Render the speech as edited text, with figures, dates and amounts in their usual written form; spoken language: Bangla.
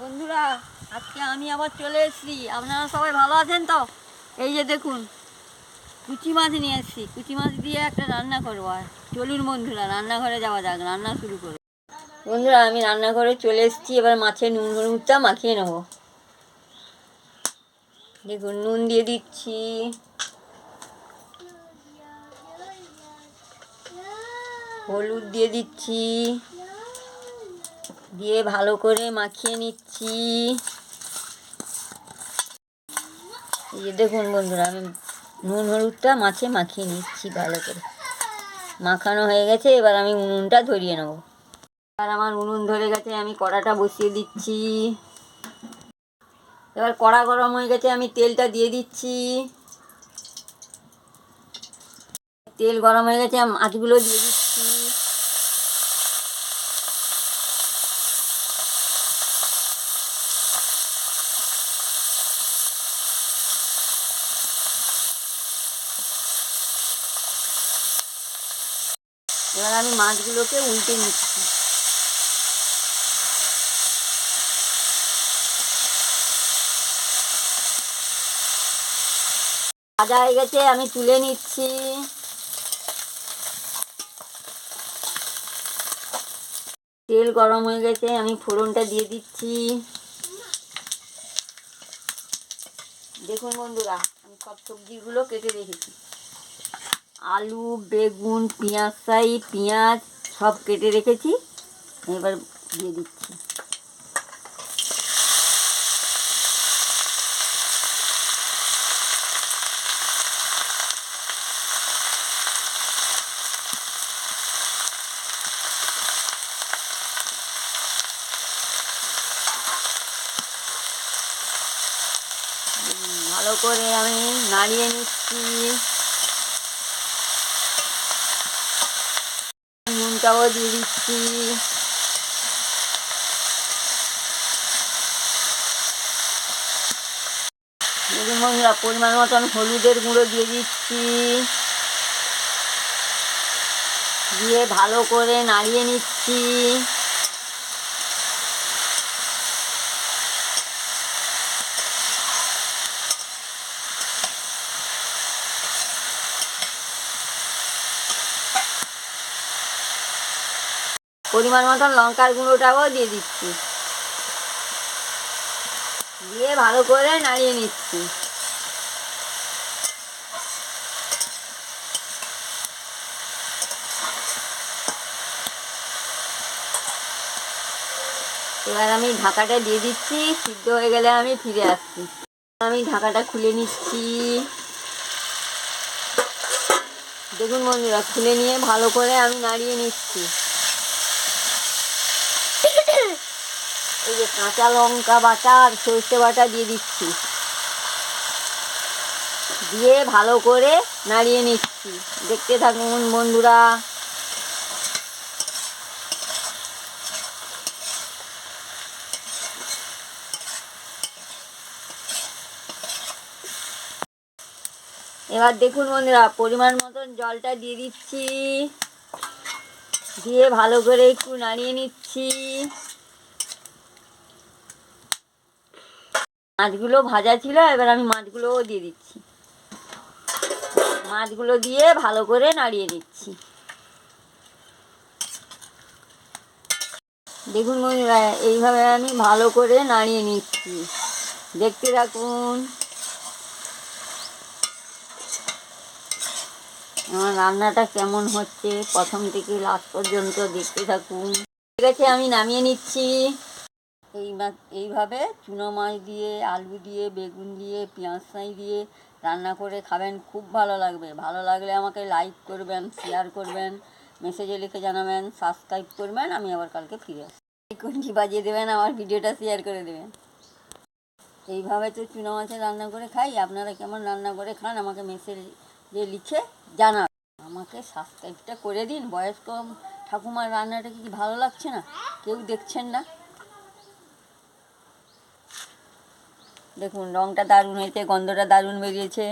বন্ধুরা, আজকে আমি আবার চলে এসেছি। আপনারা সবাই ভালো আছেন তো? এই যে দেখুন, কুচি মাছ নিয়ে এসেছি। কুচি মাছ দিয়ে একটা রান্না করবো। আর চলুন বন্ধুরা, রান্নাঘরে যাওয়া যাক, রান্না শুরু করব। বন্ধুরা, আমি রান্নাঘরে চলে এসেছি। এবার মাছের নুন হলুদটা মাখিয়ে নেব। দেখুন, নুন দিয়ে দিচ্ছি, হলুদ দিয়ে দিচ্ছি, দিয়ে ভালো করে মাখিয়ে নিচ্ছি। এই যে দেখুন বন্ধুরা, আমি নুন হলুদটা মাছে মাখিয়ে নিচ্ছি ভালো করে। মাখানো হয়ে গেছে, এবার আমি উনুনটা ধরিয়ে নেব। আর আমার উনুন ধরে গেছে, আমি কড়াটা বসিয়ে দিচ্ছি। এবার কড়া গরম হয়ে গেছে, আমি তেলটা দিয়ে দিচ্ছি। তেল গরম হয়ে গেছে, মাছগুলো দিয়ে দিচ্ছি। এবার আমি মাছগুলোকে উল্টে নিচ্ছি। ভাজা হয়ে গেছে, আমি তুলে নিচ্ছি। তেল গরম হয়ে গেছে, আমি ফোড়নটা দিয়ে দিচ্ছি। দেখুন বন্ধুরা, আমি সব সবজিগুলো কেটে রেখেছি। আলু, বেগুন, পেঁয়াজ সব কেটে রেখেছি। এবার দিয়ে দিচ্ছি। ভালো করে আমি নাড়িয়ে নিচ্ছি। নুনটাও দিয়ে দিচ্ছি। দেখুন বন্ধুরা, পরিমাণ মতন হলুদের গুঁড়ো দিয়ে দিচ্ছি। দিয়ে ভালো করে নাড়িয়ে নিচ্ছি। পরিমাণ মতন লঙ্কার গুঁড়োটাও দিয়ে দিচ্ছি। দিয়ে ভালো করে নাড়িয়ে নিচ্ছি। এবার আমি ঢাকাটা দিয়ে দিচ্ছি। সিদ্ধ হয়ে গেলে আমি ফিরে আসছি। আমি ঢাকাটা খুলে নিচ্ছি। দেখুন বন্ধুরা, খুলে নিয়ে ভালো করে আমি নাড়িয়ে নিচ্ছি। এই যে কাঁচা লঙ্কা বাটা আর সর্ষে বাটা দিয়ে দিচ্ছি। দিয়ে ভালো করে নাড়িয়ে নিচ্ছি। দেখতে থাকুন বন্ধুরা। এবার দেখুন বন্ধুরা, পরিমাণ মতন জলটা দিয়ে দিচ্ছি। দিয়ে ভালো করে একটু নাড়িয়ে নিচ্ছি। মাছগুলো ভাজা ছিল, এবার আমি মাছগুলোও দিয়ে দিচ্ছি। মাছগুলো দিয়ে ভালো করে নাড়িয়ে নিচ্ছি। দেখুন বন্ধুরা, এইভাবে আমি ভালো করে নাড়িয়ে নিচ্ছি। দেখতে থাকুন। আমার রান্নাটা কেমন হচ্ছে প্রথম থেকে লাস্ট পর্যন্ত দেখতে থাকুন। ঠিক আছে, আমি নামিয়ে নিচ্ছি। এইভাবে চুনো মাছ দিয়ে, আলু দিয়ে, বেগুন দিয়ে, পেঁয়াজ ফ্রাই দিয়ে রান্না করে খাবেন, খুব ভালো লাগবে। ভালো লাগলে আমাকে লাইক করবেন, শেয়ার করবেন, মেসেজে লিখে জানাবেন, সাবস্ক্রাইব করবেন। আমি আবার কালকে ফিরে আসি। ঘন্টি বাজিয়ে দেবেন, আমার ভিডিওটা শেয়ার করে দেবেন। এইভাবে তো চুনো মাছের রান্না করে খাই। আপনারা কেমন রান্না করে খান আমাকে মেসেজে লিখে জানাবেন। আমাকে সাবস্ক্রাইবটা করে দিন। বয়স্ক ঠাকুমার রান্নাটা কি ভালো লাগছে না? কেউ দেখছেন না? দেখুন, রঙটা দারুণ হয়েছে, গন্ধটা দারুণ বেরিয়েছে।